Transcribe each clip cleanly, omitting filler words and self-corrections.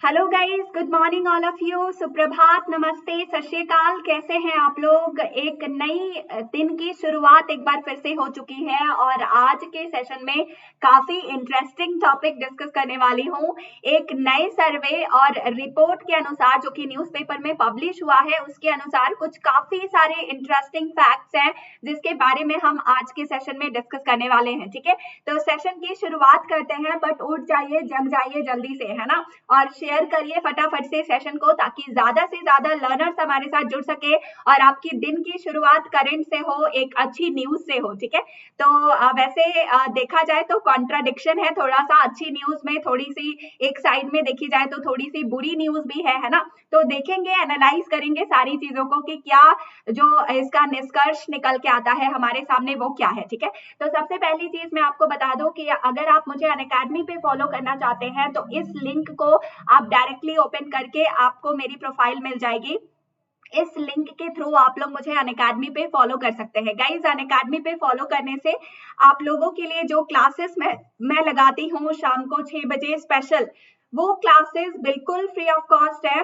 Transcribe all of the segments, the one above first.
Hello guys, good morning all of you. सुप्रभात, नमस्ते, सत श्री अकाल। कैसे हैं आप लोग? एक नई दिन की शुरुआत एक बार फिर से हो चुकी है और आज के सेशन में काफी इंटरेस्टिंग टॉपिक डिस्कस करने वाली हूँ। एक नए सर्वे और रिपोर्ट के अनुसार जो कि न्यूज़पेपर में पब्लिश हुआ है, उसके अनुसार कुछ काफी सारे इंटरेस्टिंग फैक्ट्स हैं जिसके बारे में हम आज के सेशन में डिस्कस करने वाले हैं। ठीक है, तो सेशन की शुरुआत करते हैं, बट उठ जाइए, जग जाइए जल्दी से, है ना, और शेयर करिए फटाफट से सेशन को ताकि ज्यादा से ज्यादा लर्नर्स हमारे साथ जुड़ सके और आपकी दिन की शुरुआत करंट से हो, एक अच्छी न्यूज से हो। ठीक है, तो वैसे देखा जाए तो कॉन्ट्राडिक्शन है थोड़ा सा अच्छी न्यूज में, थोड़ी सी एक साइड में देखी जाए तो थोड़ी सी बुरी न्यूज भी है ना। तो देखेंगे, एनालाइज करेंगे सारी चीजों को कि क्या जो इसका निष्कर्ष निकल के आता है हमारे सामने वो क्या है। ठीक है, तो सबसे पहली चीज मैं आपको बता दूं कि अगर आप मुझे अनअकैडमी पे फॉलो करना चाहते हैं तो इस लिंक को आप डायरेक्टली ओपन करके आपको मेरी प्रोफाइल मिल जाएगी। इस लिंक के थ्रू आप लोग मुझे अनअकैडमी पे फॉलो कर सकते हैं। गाइज, अनअकैडमी पे फॉलो करने से आप लोगों के लिए जो क्लासेस मैं लगाती हूँ शाम को 6 बजे स्पेशल, वो क्लासेस बिल्कुल फ्री ऑफ कॉस्ट है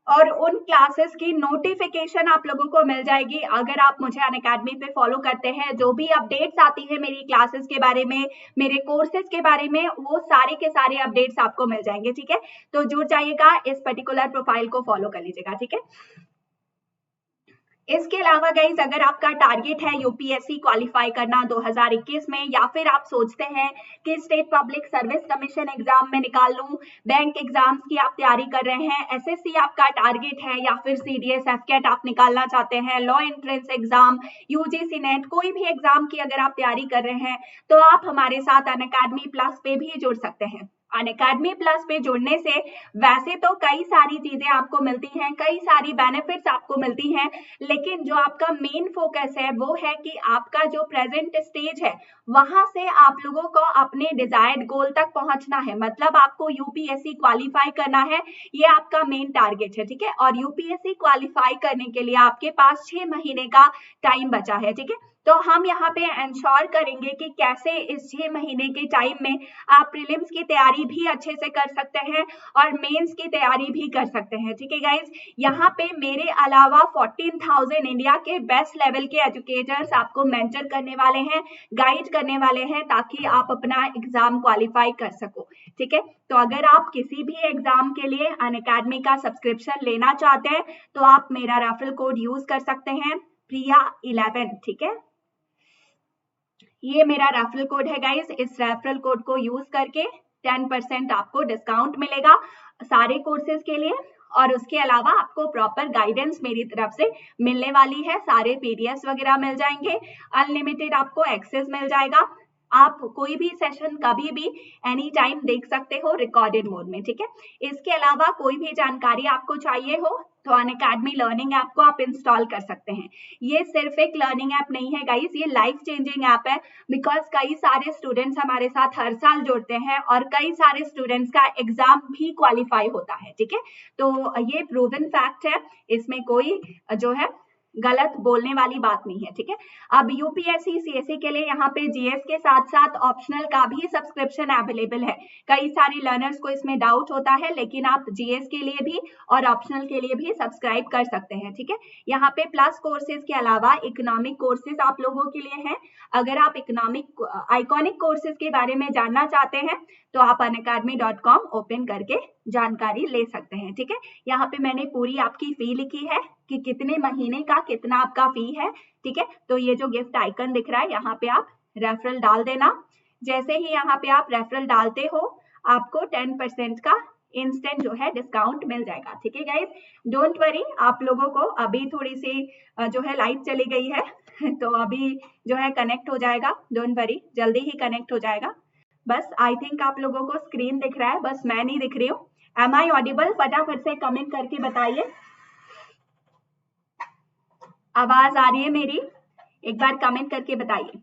और उन क्लासेस की नोटिफिकेशन आप लोगों को मिल जाएगी अगर आप मुझे अनअकैडमी पे फॉलो करते हैं। जो भी अपडेट्स आती है मेरी क्लासेस के बारे में, मेरे कोर्सेज के बारे में, वो सारे के सारे अपडेट्स आपको मिल जाएंगे। ठीक है, तो जुड़ जाइएगा, इस पर्टिकुलर प्रोफाइल को फॉलो कर लीजिएगा। ठीक है, इसके अलावा गाइज, अगर आपका टारगेट है यूपीएससी क्वालिफाई करना 2021 में, या फिर आप सोचते हैं कि state public service commission exam में निकाल लूं, बैंक एग्जाम्स की आप तैयारी कर रहे हैं, एसएससी आपका टारगेट है, या फिर सीडीएस एफकेट आप निकालना चाहते हैं, law entrance exam, UGC net, कोई भी एग्जाम की अगर आप तैयारी कर रहे हैं तो आप हमारे साथ अनअकैडमी प्लस पे भी जुड़ सकते हैं। अनअकैडमी प्लस पे जुड़ने से वैसे तो कई सारी चीजें आपको मिलती हैं, कई सारी बेनिफिट्स आपको मिलती हैं, लेकिन जो आपका मेन फोकस है वो है कि आपका जो प्रेजेंट स्टेज है वहां से आप लोगों को अपने डिजायर्ड गोल तक पहुंचना है। मतलब आपको यूपीएससी क्वालिफाई करना है, ये आपका मेन टारगेट है। ठीक है, और यूपीएससी क्वालिफाई करने के लिए आपके पास 6 महीने का टाइम बचा है। ठीक है, तो हम यहाँ पे इंश्योर करेंगे कि कैसे इस 6 महीने के टाइम में आप प्रीलिम्स की तैयारी भी अच्छे से कर सकते हैं और मेंस की तैयारी भी कर सकते हैं। ठीक है गाइज, यहाँ पे मेरे अलावा 14,000 इंडिया के बेस्ट लेवल के एजुकेटर्स आपको मेंटर करने वाले हैं, गाइड करने वाले हैं, ताकि आप अपना एग्जाम क्वालिफाई कर सको। ठीक है, तो अगर आप किसी भी एग्जाम के लिए अनअकैडमी का सब्सक्रिप्शन लेना चाहते हैं तो आप मेरा रेफरल कोड यूज कर सकते हैं, प्रिया11। ठीक है, ये मेरा रेफरल कोड है गाइस, इस रेफरल कोड को यूज करके 10% आपको डिस्काउंट मिलेगा सारे कोर्सेज के लिए, और उसके अलावा आपको प्रॉपर गाइडेंस मेरी तरफ से मिलने वाली है, सारे पीडीएफ वगैरह मिल जाएंगे, अनलिमिटेड आपको एक्सेस मिल जाएगा, आप कोई भी सेशन कभी भी एनी टाइम देख सकते हो रिकॉर्डेड मोड में। ठीक है, इसके अलावा कोई भी जानकारी आपको चाहिए हो तो अनअकैडमी लर्निंग ऐप को आप इंस्टॉल कर सकते हैं। ये सिर्फ एक लर्निंग ऐप नहीं है गाइस, ये लाइफ चेंजिंग ऐप है, बिकॉज कई सारे स्टूडेंट्स हमारे साथ हर साल जुड़ते हैं और कई सारे स्टूडेंट्स का एग्जाम भी क्वालिफाई होता है। ठीक है, तो ये प्रूवन फैक्ट है, इसमें कोई जो है गलत बोलने वाली बात नहीं है। ठीक है, अब यूपीएससी सीएससी के लिए यहाँ पे जीएस के साथ साथ ऑप्शनल का भी सब्सक्रिप्शन अवेलेबल है। कई सारे लर्नर्स को इसमें डाउट होता है, लेकिन आप जीएस के लिए भी और ऑप्शनल के लिए भी सब्सक्राइब कर सकते हैं। ठीक है, यहाँ पे प्लस कोर्सेज के अलावा इकोनॉमिक कोर्सेज आप लोगों के लिए हैं। अगर आप इकोनॉमिक आइकॉनिक कोर्सेज के बारे में जानना चाहते हैं तो आप unacademy.com ओपन करके जानकारी ले सकते हैं। ठीक है, यहाँ पे मैंने पूरी आपकी फी लिखी है कि कितने महीने का कितना आपका फी है। ठीक है, तो ये जो गिफ्ट आइकन दिख रहा है यहाँ पे आप रेफरल डाल देना। जैसे ही यहाँ पे आप रेफरल डालते हो आपको 10% का इंस्टेंट जो है डिस्काउंट मिल जाएगा। ठीक है गाइज, डोंट वरी, आप लोगों को अभी थोड़ी सी जो है लाइट चली गई है तो अभी जो है कनेक्ट हो जाएगा, डोंट वरी, जल्दी ही कनेक्ट हो जाएगा। बस आई थिंक आप लोगों को स्क्रीन दिख रहा है, बस मैं नहीं दिख रही हूँ। Am I audible? फटाफट से कमेंट करके बताइए, आवाज आ रही है मेरी? एक बार कमेंट करके बताइए।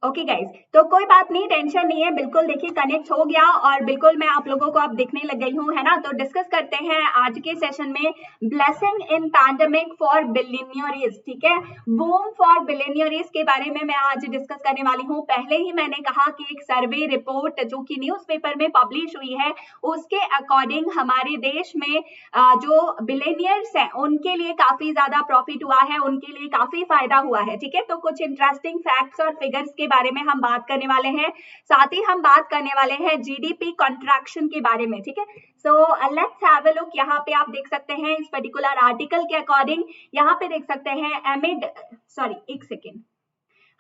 ओके गाइज, तो कोई बात नहीं, टेंशन नहीं है, बिल्कुल देखिए कनेक्ट हो गया और बिल्कुल मैं आप लोगों को अब दिखने लग गई हूँ, है ना। तो डिस्कस करते हैं आज के सेशन में ब्लेसिंग इन पैंडेमिक फॉर बिलियनियरीज, ठीक है। बूम फॉर बिलियनियरीज के बारे में मैं आज डिस्कस करने वाली हूँ। पहले ही मैंने कहा कि एक सर्वे रिपोर्ट जो कि न्यूज़पेपर में पब्लिश हुई है, उसके अकॉर्डिंग हमारे देश में जो बिलियनियर्स हैं उनके लिए काफी ज्यादा प्रॉफिट हुआ है, उनके लिए काफी फायदा हुआ है, ठीक है। तो कुछ इंटरेस्टिंग फैक्ट्स और फिगर्स के बारे में हम बात करने वाले हैं, साथ ही हम बात करने वाले हैं जीडीपी कॉन्ट्रैक्शन के बारे में, ठीक है। So let's have a look. यहाँ पे आप देख सकते हैं इस पर्टिकुलर आर्टिकल के अकॉर्डिंग, यहाँ पे देख सकते हैं एक सेकेंड,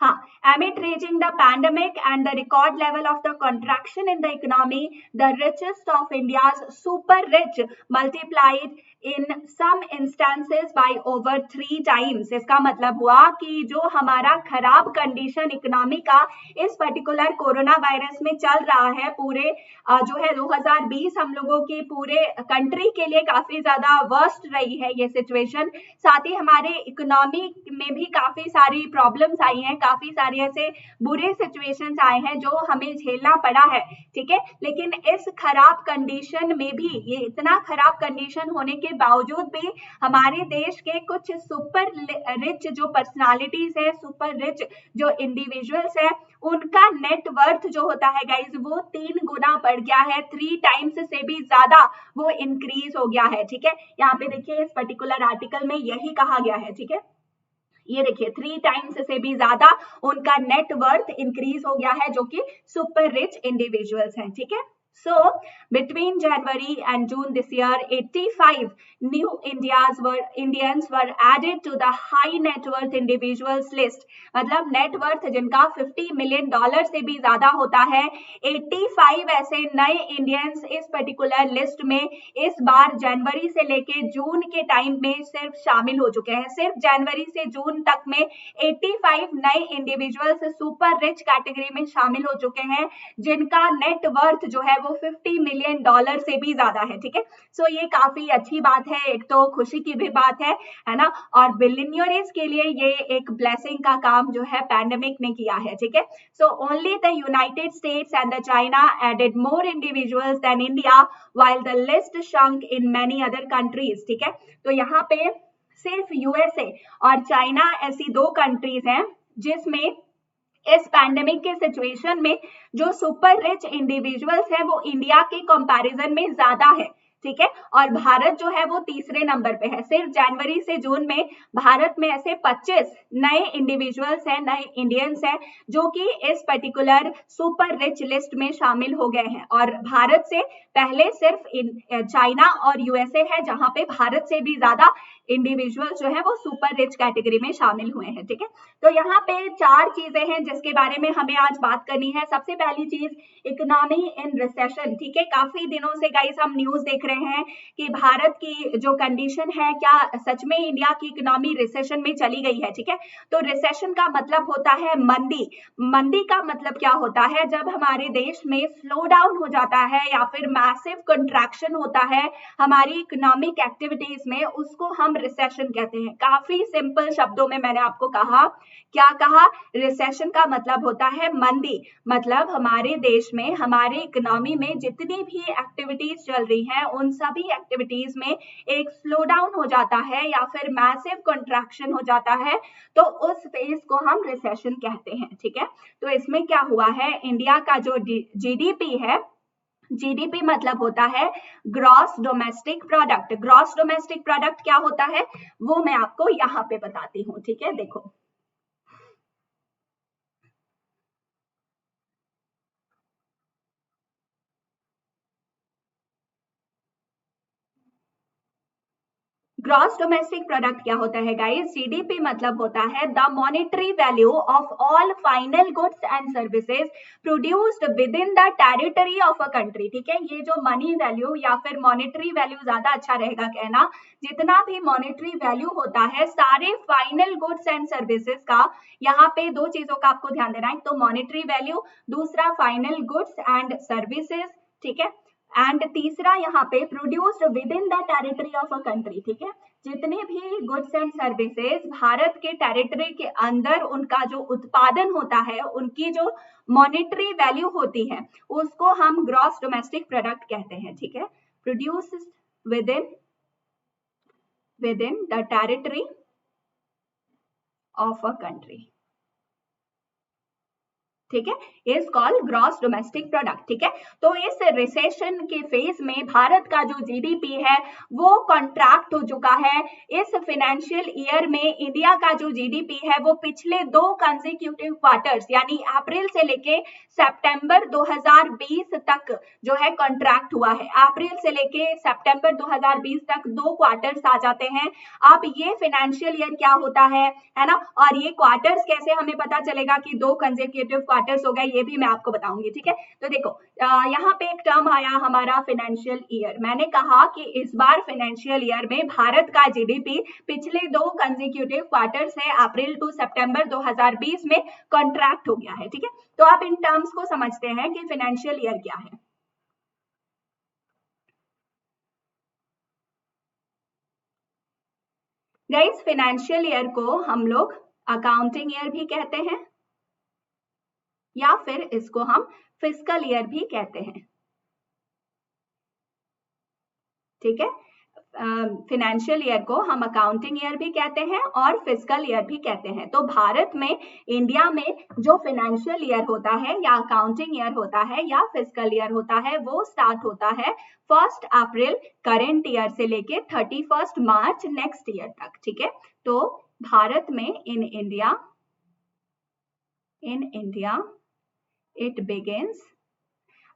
हाँ, amid raging the pandemic and the record level of the contraction in the economy, the richest of India's super rich multiplied in some instances by over 3 times। इसका मतलब हुआ कि जो हमारा खराब कंडीशन इकोनॉमी का इस पर्टिकुलर कोरोना वायरस में चल रहा है, पूरे जो है 2020 हम लोगों की पूरे कंट्री के लिए काफी ज्यादा वर्स्ट रही है ये सिचुएशन। साथ ही हमारे इकोनॉमी में भी काफी सारी प्रॉब्लम्स आई हैं, काफी सारे ऐसे बुरे सिचुएशंस आए हैं जो हमें झेलना पड़ा है, ठीक है। लेकिन इस खराब कंडीशन में भी, ये इतना खराब कंडीशन होने के बावजूद भी हमारे देश के कुछ सुपर रिच जो पर्सनालिटीज है, सुपर रिच जो इंडिविजुअल्स है, उनका नेट वर्थ जो होता है गाइज वो 3 गुना बढ़ गया है, 3 टाइम्स से भी ज्यादा वो इंक्रीज हो गया है, ठीक है। यहाँ पे देखिए इस पर्टिकुलर आर्टिकल में यही कहा गया है, ठीक है। ये देखिए 3 टाइम्स से भी ज्यादा उनका नेट वर्थ इंक्रीज हो गया है, जो कि सुपर रिच इंडिविजुअल्स हैं, ठीक है। So between January and June this year, 85 new Indians were added to the high net worth individuals list। मतलब नेट वर्थ जिनका $50 मिलियन से भी ज्यादा होता है, 85 ऐसे नए इंडियंस इस पर्टिकुलर लिस्ट में इस बार जनवरी से लेके जून के टाइम में सिर्फ शामिल हो चुके हैं। सिर्फ जनवरी से जून तक में 85 नए इंडिविजुअल्स सुपर रिच कैटेगरी में शामिल हो चुके हैं, जिनका नेट वर्थ जो है वो $50 मिलियन से भी ज्यादा है, ठीक है। सो ये काफी अच्छी बात है, एक तो खुशी की भी बात है ना। और बिलियनियर्स के लिए ये एक ब्लेसिंग का काम जो है पैंडेमिक ने किया है, ठीक है। So only the United States and the China added more individuals than India while the list shrank in many other countries, ठीक है। तो यहाँ पे सिर्फ यूएसए और चाइना ऐसी 2 कंट्रीज हैं जिसमें इस पैंडेमिक के सिचुएशन में जो सुपर रिच इंडिविजुअल्स हैं वो इंडिया के कंपैरिजन में ज्यादा है, ठीक है। और भारत जो है वो तीसरे नंबर पे है। सिर्फ जनवरी से जून में भारत में ऐसे 25 नए इंडिविजुअल्स हैं, नए इंडियंस हैं जो कि इस पर्टिकुलर सुपर रिच लिस्ट में शामिल हो गए हैं। और भारत से पहले सिर्फ चाइना और यूएसए है जहां पे भारत से भी ज्यादा इंडिविजुअल्स जो है वो सुपर रिच कैटेगरी में शामिल हुए हैं, ठीक है। तो यहाँ पे 4 चीजें हैं जिसके बारे में हमें आज बात करनी है। सबसे पहली चीज, इकोनॉमी इन रिसेशन, ठीक है। काफी दिनों से गाइस हम न्यूज देख रहे हैं कि भारत की जो कंडीशन है, क्या सच में इंडिया की इकोनॉमी रिसेशन में चली गई है, ठीक है। तो रिसेशन का मतलब होता है मंदी। मंदी का मतलब क्या होता है, जब हमारे देश में स्लो डाउन हो जाता है या फिर मैसिव कंट्रैक्शन होता है हमारी इकोनॉमिक एक्टिविटीज में, उसको हम रिसेशन कहते हैं। काफी सिंपल शब्दों में मैंने आपको कहा, क्या कहा, रिसेशन का मतलब होता है मंदी। मतलब हमारे देश में, हमारे इकोनॉमी में जितनी भी एक्टिविटीज चल रही हैं उन सभी एक्टिविटीज में एक स्लो डाउन हो जाता है या फिर मैसिव कंट्रैक्शन हो जाता है, तो उस फेज को हम रिसेशन कहते हैं, ठीक है। तो इसमें क्या हुआ है, इंडिया का जो जीडीपी है, जीडीपी मतलब होता है gross domestic product. Gross domestic product क्या होता है वो मैं आपको यहाँ पे बताती हूँ, ठीक है। देखो, ग्रॉस डोमेस्टिक प्रोडक्ट क्या होता है गाइस, जीडीपी मतलब होता है the monetary value of all final goods and services produced with in the territory of a country, ठीक है। ये जो मनी वैल्यू या फिर मॉनेटरी वैल्यू ज्यादा अच्छा रहेगा कहना, जितना भी मॉनेटरी वैल्यू होता है सारे फाइनल गुड्स एंड सर्विसेज का, यहाँ पे 2 चीजों का आपको ध्यान देना है, तो मॉनेटरी वैल्यू, दूसरा फाइनल गुड्स एंड सर्विसेज, ठीक है। एंड तीसरा यहाँ पे produced with in the territory of a country, ठीक है, जितने भी गुड्स एंड सर्विसेज भारत के टेरिटरी के अंदर उनका जो उत्पादन होता है, उनकी जो मॉनेटरी वैल्यू होती है, उसको हम ग्रॉस डोमेस्टिक प्रोडक्ट कहते हैं, ठीक है, produced with in the territory of a country, ठीक है, is called gross domestic product, ठीक है। तो इस रिसेशन के फेज में भारत का जो जीडीपी है वो कॉन्ट्रैक्ट हो चुका है। इस फाइनेंशियल ईयर में इंडिया का जो जीडीपी है वो पिछले 2 कंसेक्यूटिव क्वार्टर्स यानी अप्रैल से लेके सितंबर 2020 तक जो है कॉन्ट्रैक्ट हुआ है। अप्रैल से लेके सितंबर 2020 तक 2 क्वार्टर्स आ जाते हैं। अब ये फाइनेंशियल ईयर क्या होता है ना, और ये क्वार्टर्स कैसे हमें पता चलेगा कि 2 कंसेक्यूटिव क्वार्टर्स हो गए, ये भी मैं आपको बताऊंगी, ठीक है। तो देखो यहाँ पे एक टर्म आया हमारा फाइनेंशियल ईयर। मैंने कहा कि इस बार फाइनेंशियल ईयर में भारत का जीडीपी पिछले 2 कंसेक्यूटिव क्वार्टर से अप्रैल टू सितंबर 2020 में कॉन्ट्रैक्ट हो गया है, ठीक है। तो आप इन टर्म्स को समझते हैं कि फाइनेंशियल ईयर क्या है। गाइस, फाइनेंशियल ईयर को हम लोग अकाउंटिंग ईयर भी कहते हैं या फिर इसको हम फिस्कल ईयर भी कहते हैं, ठीक है। फाइनेंशियल ईयर को हम अकाउंटिंग ईयर भी कहते हैं और फिस्कल ईयर भी कहते हैं। तो भारत में, इंडिया में जो फाइनेंशियल ईयर होता है या अकाउंटिंग ईयर होता है या फिस्कल ईयर होता है वो स्टार्ट होता है 1 अप्रैल करंट ईयर से लेके 31 मार्च नेक्स्ट ईयर तक, ठीक है। तो भारत में इन इंडिया इट बिगिंस।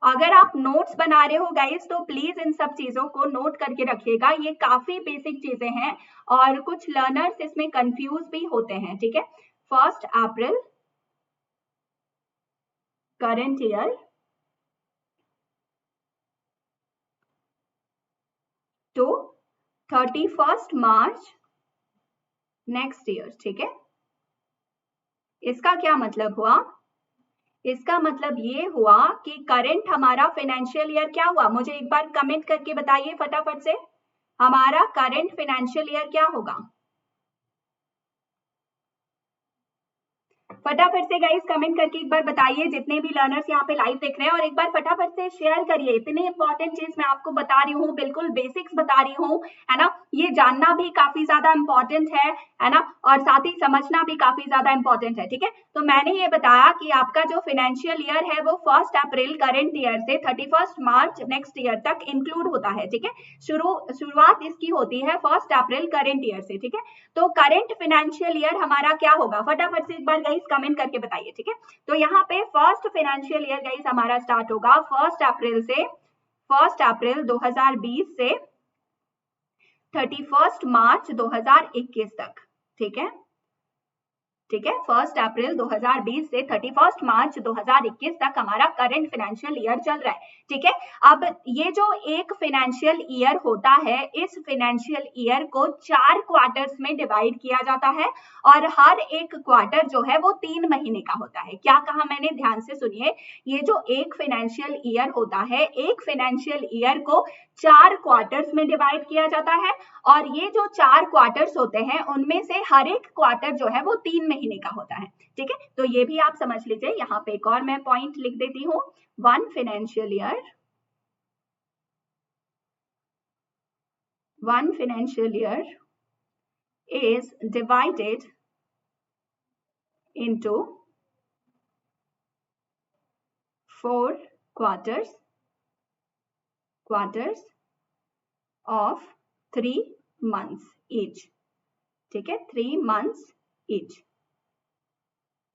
अगर आप नोट्स बना रहे हो गाइस तो प्लीज इन सब चीजों को नोट करके रखिएगा, ये काफी बेसिक चीजें हैं और कुछ लर्नर्स इसमें कंफ्यूज भी होते हैं, ठीक है। 1 April current year to 31 March next year, ठीक है। इसका क्या मतलब हुआ? इसका मतलब ये हुआ कि करंट हमारा फाइनेंशियल ईयर क्या हुआ, मुझे एक बार कमेंट करके बताइए फटाफट से, हमारा करंट फाइनेंशियल ईयर क्या होगा? फटाफट से गाइस कमेंट करके एक बार बताइए, जितने भी लर्नर्स यहाँ पे लाइव देख रहे हैं, और एक बार फटाफट से शेयर करिए। इतनी इंपॉर्टेंट चीज मैं आपको बता रही हूँ, बिल्कुल बेसिक्स बता रही हूँ, है ना। ये जानना भी काफी ज्यादा इंपॉर्टेंट है ना, और साथ ही समझना भी काफी ज्यादा इंपॉर्टेंट है, ठीक है। तो मैंने ये बताया कि आपका जो फाइनेंशियल ईयर है वो 1 अप्रैल करंट ईयर से 31 मार्च नेक्स्ट ईयर तक इंक्लूड होता है, ठीक है। शुरुआत इसकी होती है 1 अप्रैल करंट ईयर से, ठीक है। तो करंट फाइनेंशियल ईयर हमारा क्या होगा, फटाफट से एक बार गाइस कमेंट करके बताइए, ठीक है। तो यहाँ पे फर्स्ट फाइनेंशियल ईयर गाइस हमारा स्टार्ट होगा 1 अप्रैल 2020 से 31 मार्च 2021 तक, ठीक है, ठीक है। 1 अप्रैल 2020 से 31 मार्च 2021 तक हमारा करंट फाइनेंशियल ईयर चल रहा है, ठीक है। अब ये जो एक फाइनेंशियल ईयर होता है, इस फाइनेंशियल ईयर को 4 क्वार्टर्स में डिवाइड किया जाता है और हर एक क्वार्टर जो है वो 3 महीने का होता है। क्या कहा मैंने, ध्यान से सुनिए। ये जो एक फाइनेंशियल ईयर होता है, एक फाइनेंशियल ईयर को 4 क्वार्टर्स में डिवाइड किया जाता है और ये जो 4 क्वार्टर्स होते हैं उनमें से हर एक क्वार्टर जो है वो 3 महीने का होता है, ठीक है। तो ये भी आप समझ लीजिए। यहाँ पे एक और मैं पॉइंट लिख देती हूँ, one financial year is divided into 4 quarters of 3 months each, ठीक है, 3 months each।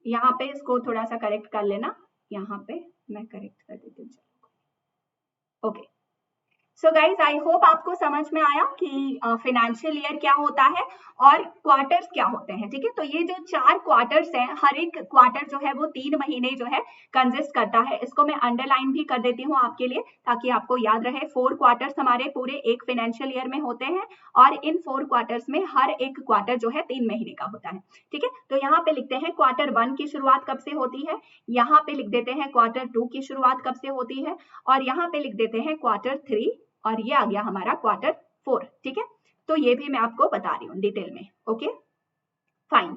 यहाँ पे इसको थोड़ा सा करेक्ट कर लेना, यहाँ पे मैं करेक्ट कर देती हूँ, okay. So guys I hope आपको समझ में आया कि फाइनेंशियल ईयर क्या होता है और क्वार्टर्स क्या होते हैं, ठीक है। तो ये जो 4 क्वार्टर्स हैं, हर एक क्वार्टर जो है वो 3 महीने जो है कंसिस्ट करता है। इसको मैं अंडरलाइन भी कर देती हूँ आपके लिए ताकि आपको याद रहे। 4 क्वार्टर्स हमारे पूरे एक फाइनेंशियल ईयर में होते हैं और इन 4 क्वार्टर्स में हर एक क्वार्टर जो है 3 महीने का होता है, ठीक है। तो यहाँ पे लिखते हैं क्वार्टर 1 की शुरुआत कब से होती है, यहाँ पे लिख देते हैं क्वार्टर 2 की शुरुआत कब से होती है और यहाँ पे लिख देते हैं क्वार्टर 3 और ये आ गया हमारा क्वार्टर 4, ठीक है। तो ये भी मैं आपको बता रही हूँ डिटेल में, ओके फाइन।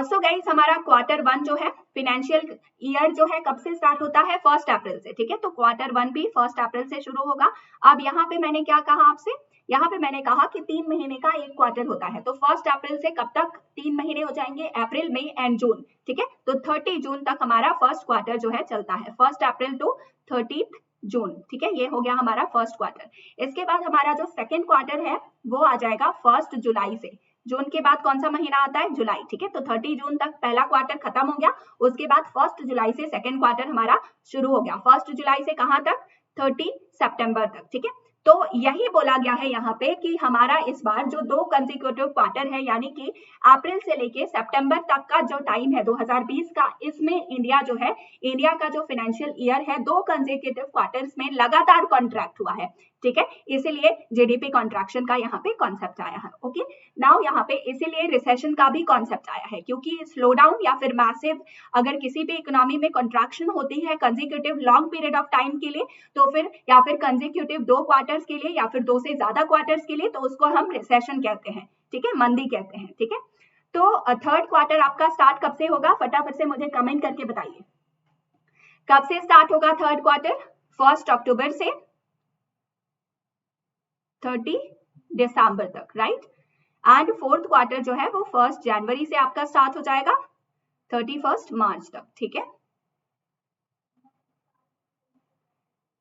सो गाइस हमारा क्वार्टर 1 जो है फाइनेंशियल ईयर जो है कब से स्टार्ट होता है, 1 अप्रैल से, ठीक है। तो क्वार्टर 1 भी 1 अप्रैल से शुरू होगा। अब यहाँ पे मैंने क्या कहा आपसे, यहाँ पे मैंने कहा कि 3 महीने का एक क्वार्टर होता है। तो 1 अप्रैल से कब तक 3 महीने हो जाएंगे, अप्रैल, मई एंड जून, ठीक है। तो 30 जून तक हमारा फर्स्ट क्वार्टर जो है चलता है, 1 अप्रैल टू 30 जून, ठीक है। ये हो गया हमारा फर्स्ट क्वार्टर। इसके बाद हमारा जो सेकेंड क्वार्टर है वो आ जाएगा 1 जुलाई से। जून के बाद कौन सा महीना आता है, जुलाई, ठीक है। तो 30 जून तक पहला क्वार्टर खत्म हो गया, उसके बाद 1 जुलाई से सेकेंड क्वार्टर हमारा शुरू हो गया। 1 जुलाई से कहां तक, 30 सितंबर तक, ठीक है। तो यही बोला गया है यहाँ पे कि हमारा इस बार जो 2 कंसेक्यूटिव क्वार्टर है यानी कि अप्रैल से लेके सितंबर तक का जो टाइम है 2020 का, इसमें इंडिया जो है, इंडिया का जो फाइनेंशियल ईयर है 2 कंसेक्यूटिव क्वार्टर्स में लगातार कॉन्ट्रैक्ट हुआ है, ठीक है। इसीलिए जीडीपी कॉन्ट्रैक्शन का यहाँ पे कॉन्सेप्ट आया है, ओके। नाउ यहाँ पे इसीलिए रिसेशन का भी कॉन्सेप्ट आया है, क्योंकि स्लो डाउन या फिर मैसिव अगर किसी भी इकोनॉमी में कॉन्ट्रैक्शन होती है consecutive long period of time के लिए, तो फिर या फिर कंसेक्यूटिव 2 क्वार्टर्स के लिए या फिर 2 से ज्यादा क्वार्टर्स के लिए, तो उसको हम रिसेशन कहते हैं, ठीक है, मंदी कहते हैं, ठीक है। तो थर्ड क्वार्टर आपका स्टार्ट कब से होगा, फटाफट से मुझे कमेंट करके बताइए कब से स्टार्ट होगा थर्ड क्वार्टर। 1 अक्टूबर से 30 दिसंबर तक, राइट। एंड फोर्थ क्वार्टर जो है वो 1 जनवरी से आपका स्टार्ट हो जाएगा 31 मार्च तक, ठीक है।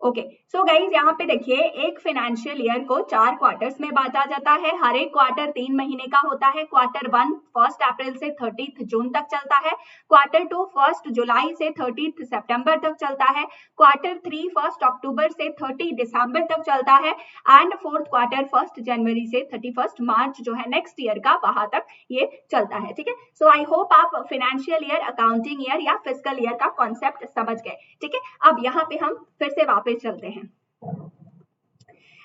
ओके सो गाइज यहाँ पे देखिए एक फाइनेंशियल ईयर को 4 क्वार्टर्स में बांटा जाता है। हर एक क्वार्टर 3 महीने का होता है। क्वार्टर 1 1 अप्रैल से 30 जून तक चलता है। क्वार्टर 2 1 जुलाई से 30 सितंबर तक चलता है। क्वार्टर 3 1 अक्टूबर से 30 दिसंबर तक चलता है। एंड फोर्थ क्वार्टर 1 जनवरी से 31 मार्च जो है नेक्स्ट ईयर का, वहां तक ये चलता है, ठीक है। सो आई होप आप फाइनेंशियल ईयर, अकाउंटिंग ईयर या फिस्कल ईयर का कॉन्सेप्ट समझ गए, ठीक है। अब यहाँ पे हम फिर से वापस चलते हैं।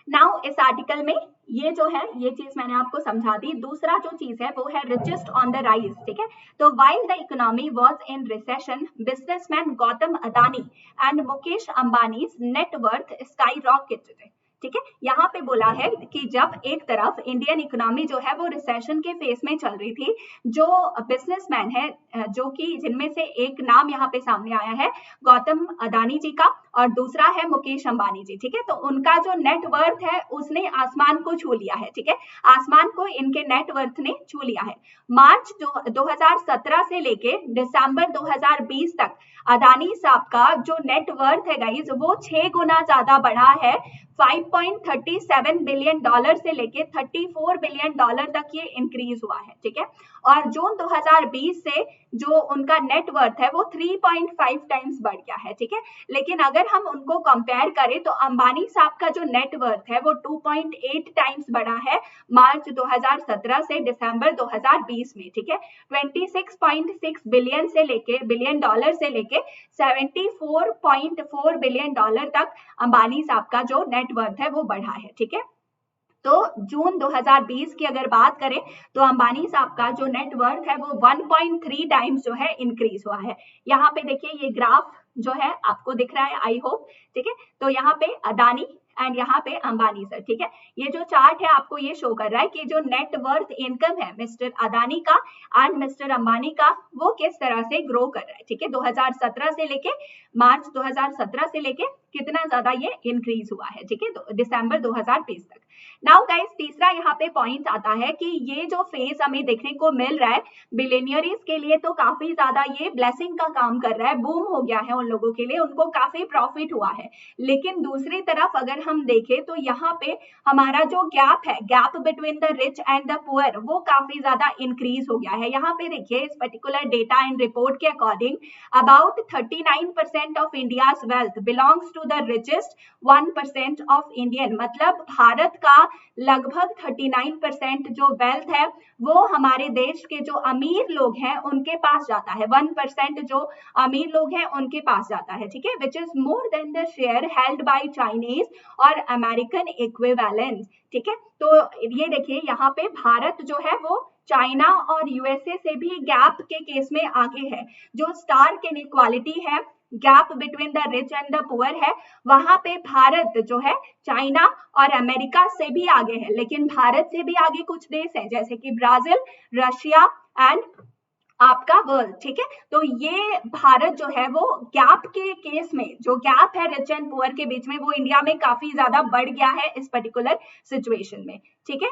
नाउ इस आर्टिकल में ये जो है ये चीज मैंने आपको समझा दी। दूसरा जो चीज है वो है रिचेस्ट ऑन द राइज, ठीक है। तो while the economy was in recession, businessman Gautam Adani and Mukesh Ambanis net worth sky rocketed, ठीक है। यहाँ पे बोला है कि जब एक तरफ इंडियन इकोनॉमी जो है वो रिसेशन के फेस में चल रही थी, जो बिजनेसमैन है, जो कि जिनमें से एक नाम यहाँ पे सामने आया है गौतम अदानी जी का और दूसरा है मुकेश अंबानी जी, ठीक है। तो उनका जो नेट वर्थ है उसने आसमान को छू लिया है, ठीक है। आसमान को इनके नेट वर्थ ने छू लिया है। मार्च 2017 से लेके दिसंबर 2020 तक अदानी साहब का जो नेट वर्थ है गाइज वो 6 गुना ज्यादा बढ़ा है। 5.37 बिलियन डॉलर से लेके 34 बिलियन डॉलर तक ये इंक्रीज हुआ है, ठीक है। और जून 2020 से जो उनका नेट वर्थ है वो 3.5 टाइम्स बढ़ गया है, ठीक है। लेकिन अगर हम उनको कंपेयर करें तो अंबानी साहब का जो नेट वर्थ है वो 2.8 टाइम्स बढ़ा है मार्च 2017 से दिसंबर 2020 में, ठीक है। 26.6 बिलियन डॉलर से लेके 74.4 बिलियन डॉलर तक अंबानी साहब का जो नेट वर्थ है वो बढ़ा है, ठीक है। तो जून 2020 की अगर बात करें तो अंबानी साहब का जो नेट वर्थ है वो 1.3 टाइम्स जो है इंक्रीज हुआ है। यहाँ पे देखिए ये ग्राफ जो है आपको दिख रहा है, आई होप, ठीक है। तो यहाँ पे अदानी एंड यहाँ पे अंबानी सर, ठीक है। ये जो चार्ट है आपको ये शो कर रहा है कि जो नेट वर्थ इनकम है मिस्टर अदानी का एंड मिस्टर अंबानी का वो किस तरह से ग्रो कर रहा है, ठीक है। 2017 से लेके मार्च 2017 से लेके कितना ज्यादा ये इंक्रीज हुआ है, ठीक है, तो दिसंबर 2020 तक। नाउ गाइस तीसरा यहाँ पे पॉइंट आता है कि ये जो फेज हमें देखने को मिल रहा है बिलियनियर्स के लिए तो काफी ज्यादा ये ब्लेसिंग का काम कर रहा है, बूम हो गया है उन लोगों के लिए, उनको काफी प्रॉफिट हुआ है। लेकिन दूसरी तरफ अगर हम देखें तो यहाँ पे हमारा जो गैप है, gap between the rich and the poor, वो काफी ज्यादा इंक्रीज हो गया है। यहाँ पे देखिए इस पर्टिकुलर डेटा एंड रिपोर्ट के according about 39% of India's wealth belongs to to the richest 1% of Indian, मतलब भारत का लगभग 39% जो वेल्थ है वो हमारे देश के जो अमीर लोग हैं उनके पास जाता है, 1% जो अमीर लोग हैं उनके पास जाता है, ठीक है, which is more than the share held by Chinese और अमेरिकन इक्विवेलेंट, ठीक है। तो ये देखिए यहाँ पे भारत जो है वो चाइना और यूएसए से भी गैप के केस में आगे है। जो स्टार्क इनइक्वालिटी है, gap between the rich and the poor है, वहां पे भारत जो है चाइना और अमेरिका से भी आगे है, लेकिन भारत से भी आगे कुछ देश है जैसे कि ब्राजील, रशिया एंड आपका वर्ल्ड, ठीक है। तो ये भारत जो है वो गैप के केस में, जो गैप है रिच एंड पुअर के बीच में, वो इंडिया में काफी ज्यादा बढ़ गया है इस पर्टिकुलर सिचुएशन में, ठीक है।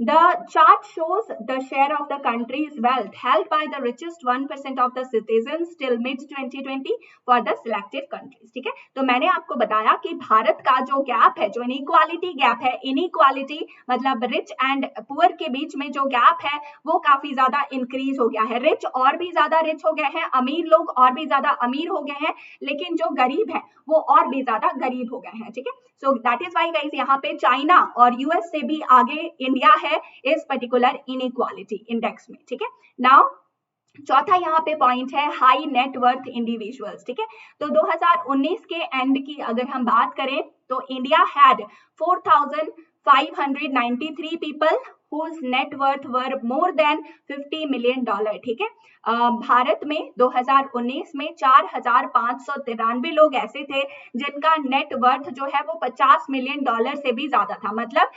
The chart shows the share of the country's wealth held by the richest 1% of the citizens till mid-2020 for the selected countries, ठीक है। तो मैंने आपको बताया कि भारत का जो गैप है, जो इनइक्वालिटी गैप है, इनइक्वालिटी मतलब रिच एंड पुअर के बीच में जो गैप है वो काफी ज्यादा इंक्रीज हो गया है। रिच और भी ज्यादा रिच हो गए हैं, अमीर लोग और भी ज्यादा अमीर हो गए हैं, लेकिन जो गरीब है वो और भी ज्यादा गरीब हो गए हैं, ठीक है। So that is why guys यहाँ पे चाइना और यूएस से भी आगे इंडिया है इस पर्टिकुलर इनइक्वालिटी इंडेक्स में, ठीक है। नाउ चौथा यहाँ पे पॉइंट है हाई नेट वर्थ इंडिविजुअल्स, ठीक है। तो 2019 के एंड की अगर हम बात करें तो India had 4,593 people whose net worth were more than $50 million, ठीक है। भारत में 2019 में 4,593 लोग ऐसे थे जिनका नेट वर्थ जो है वो $50 मिलियन से भी ज्यादा था, मतलब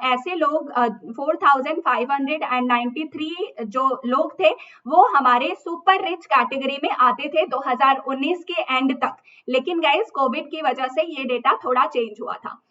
ऐसे लोग 4,593 जो लोग थे वो हमारे सुपर रिच कैटेगरी में आते थे 2019 के एंड तक, लेकिन गाइस कोविड की वजह से ये डेटा थोड़ा चेंज हुआ था।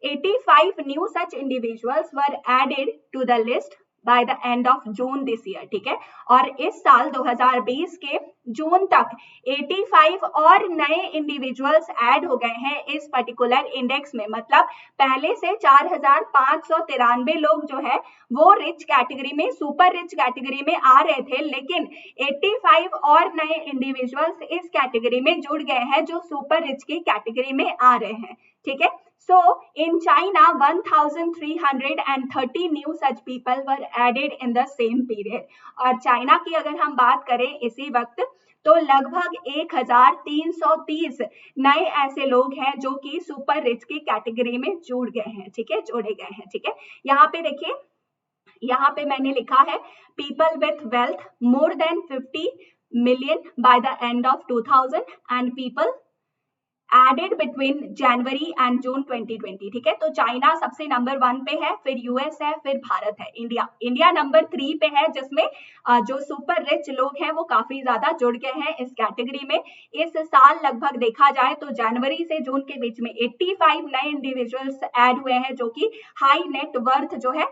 85 new such individuals were added to the list by the end of June this year, ठीक है। और इस साल 2020 के जून तक 85 और नए इंडिविजुअल्स ऐड हो गए हैं इस पर्टिकुलर इंडेक्स में, मतलब पहले से 4,593 लोग जो है वो रिच कैटेगरी में, सुपर रिच कैटेगरी में आ रहे थे, लेकिन 85 और नए इंडिविजुअल्स इस कैटेगरी में जुड़ गए हैं जो सुपर रिच की कैटेगरी में आ रहे हैं, ठीक है। So in China, 1,330 new such people were added in the same period. और चाइना की अगर हम बात करें इसी वक्त तो लगभग 1,330 नए ऐसे लोग हैं जो कि सुपर रिच की कैटेगरी में जुड़ गए हैं, ठीक है, जोड़े गए हैं, ठीक है। यहाँ पे देखिए, यहाँ पे मैंने लिखा है people with wealth more than 50 million by the end of 2000 and people added between January and June 2020, ठीक है। तो चाइना सबसे नंबर 1 पे है, फिर यूएस है, फिर भारत है, इंडिया नंबर 3 पे है, जिसमें जो सुपर रिच लोग हैं वो काफी ज्यादा जुड़ गए हैं इस कैटेगरी में। इस साल लगभग देखा जाए तो जनवरी से जून के बीच में 85 नए इंडिविजुअल्स ऐड हुए हैं जो कि हाई नेट वर्थ जो है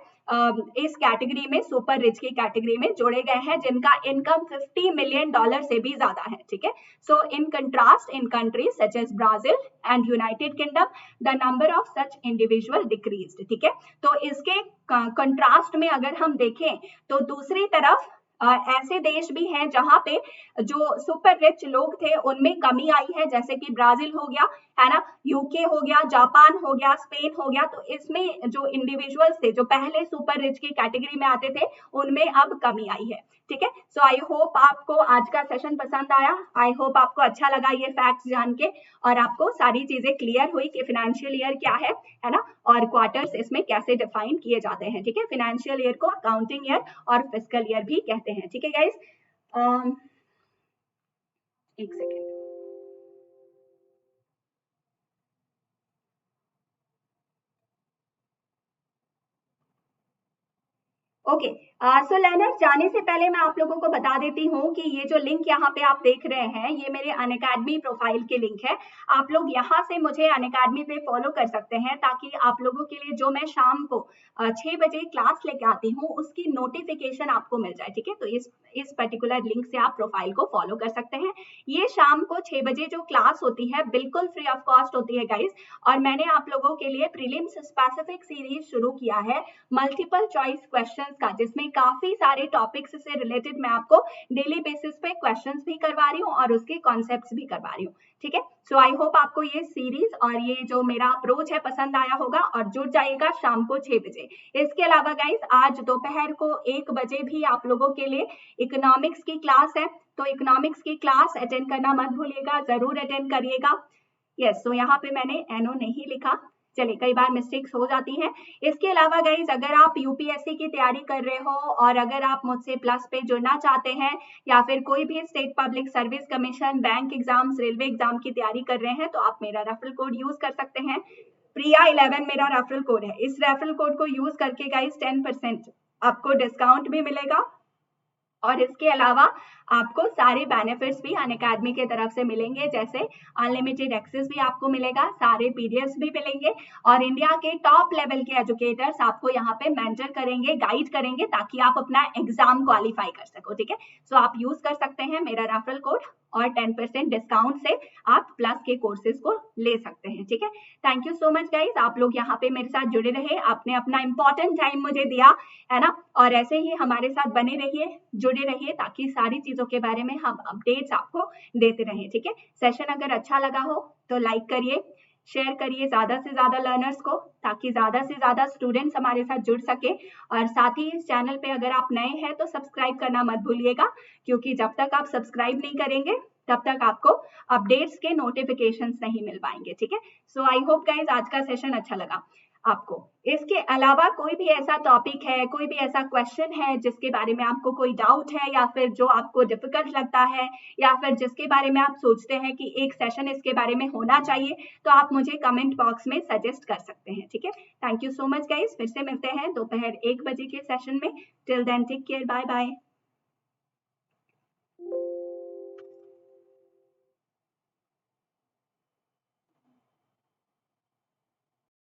इस कैटेगरी में, सुपर रिच की कैटेगरी में जोड़े गए हैं जिनका इनकम $50 मिलियन से भी ज्यादा है, ठीक है। So in contrast in countries such as Brazil and United Kingdom the number of such individual decreased, ठीक है। तो इसके कंट्रास्ट में अगर हम देखें तो दूसरी तरफ ऐसे देश भी हैं जहां पे जो सुपर रिच लोग थे उनमें कमी आई है, जैसे कि ब्राजील हो गया, है ना, यूके हो गया, जापान हो गया, स्पेन हो गया। तो इसमें जो इंडिविजुअल्स थे जो पहले सुपर रिच की कैटेगरी में आते थे उनमें अब कमी आई है, ठीक है। सो आई होप आपको आज का सेशन पसंद आया, आई होप आपको अच्छा लगा ये फैक्ट्स जान के, और आपको सारी चीजें क्लियर हुई कि फाइनेंशियल ईयर क्या है ना, और क्वार्टर्स इसमें कैसे डिफाइन किए जाते हैं, ठीक है। फाइनेंशियल ईयर को अकाउंटिंग ईयर और फिस्कल ईयर भी कहते हैं, ठीक है गाइस। एक सेकेंड, ओके। सो लर्नर्स, जाने से पहले मैं आप लोगों को बता देती हूँ कि ये जो लिंक यहाँ पे आप देख रहे हैं ये मेरे अनअकैडमी प्रोफाइल के लिंक है। आप लोग यहाँ से मुझे अनअकैडमी पे फॉलो कर सकते हैं ताकि आप लोगों के लिए जो मैं शाम को 6 बजे क्लास लेके आती हूँ उसकी नोटिफिकेशन आपको मिल जाए, ठीक है। तो इस पर्टिकुलर लिंक से आप प्रोफाइल को फॉलो कर सकते हैं। ये शाम को 6 बजे जो क्लास होती है बिल्कुल फ्री ऑफ कॉस्ट होती है गाइज, और मैंने आप लोगों के लिए प्रीलिम्स स्पेसिफिक सीरीज शुरू किया है मल्टीपल चॉइस क्वेश्चंस का, जिसमें काफी सारे टॉपिक्स से रिलेटेड मैं आपको डेली बेसिस पे क्वेश्चंस भी करवा रही हूँ और उसके कॉन्सेप्ट्स भी करवा रही हूँ, ठीक है। सो आई होप आपको ये सीरीज और ये जो मेरा अप्रोच है पसंद आया होगा और जुड़ जाइएगा शाम को 6 बजे। इसके अलावा गाइस आज दोपहर को 1 बजे भी आप लोगों के लिए इकोनॉमिक्स की क्लास है, तो इकोनॉमिक्स की क्लास अटेंड करना मत भूलिएगा, जरूर अटेंड करिएगा। यस, तो यहाँ पे मैंने एनओ नहीं लिखा, चलिए कई बार मिस्टेक्स हो जाती हैं। इसके अलावा गाइज अगर आप यूपीएससी की तैयारी कर रहे हो और अगर आप मुझसे प्लस पे जुड़ना चाहते हैं या फिर कोई भी state public service commission, bank exams, railway exam की तैयारी कर रहे हैं तो आप मेरा रेफरल कोड यूज कर सकते हैं। प्रिया 11 मेरा रेफरल कोड है, इस रेफरल कोड को यूज करके गाइज 10% आपको डिस्काउंट भी मिलेगा और इसके अलावा आपको सारे बेनिफिट्स भी अनअकैडमी की तरफ से मिलेंगे, जैसे अनलिमिटेड एक्सेस भी आपको मिलेगा, सारे पीडीएफ्स भी मिलेंगे और इंडिया के टॉप लेवल के एजुकेटर्स आपको यहाँ पे मेंटर करेंगे, गाइड करेंगे ताकि आप अपना एग्जाम क्वालिफाई कर सको, ठीक है। सो आप यूज कर सकते हैं मेरा रेफरल कोड और 10% डिस्काउंट से आप प्लस के कोर्सेज को ले सकते हैं, ठीक है। Thank you so much guys, आप लोग यहाँ पे मेरे साथ जुड़े रहे, आपने अपना इंपॉर्टेंट टाइम मुझे दिया है ना, और ऐसे ही हमारे साथ बने रहिए, जुड़े रहिए ताकि सारी चीजों के बारे में हम अपडेट्स आपको देते रहें, ठीक है। सेशन अगर अच्छा लगा हो तो लाइक करिए, शेयर करिए ज्यादा से ज्यादा लर्नर्स को ताकि ज्यादा से ज्यादा स्टूडेंट्स हमारे साथ जुड़ सके, और साथ ही इस चैनल पे अगर आप नए हैं तो सब्सक्राइब करना मत भूलिएगा, क्योंकि जब तक आप सब्सक्राइब नहीं करेंगे तब तक आपको अपडेट्स के नोटिफिकेशंस नहीं मिल पाएंगे, ठीक है। सो आई होप गाइज आज का सेशन अच्छा लगा आपको। इसके अलावा कोई भी ऐसा टॉपिक है, कोई भी ऐसा क्वेश्चन है जिसके बारे में आपको कोई डाउट है या फिर जो आपको डिफिकल्ट लगता है या फिर जिसके बारे में आप सोचते हैं कि एक सेशन इसके बारे में होना चाहिए, तो आप मुझे कमेंट बॉक्स में सजेस्ट कर सकते हैं, ठीक है। Thank you so much guys, फिर से मिलते हैं दोपहर 1 बजे के सेशन में। Till then take care, bye bye.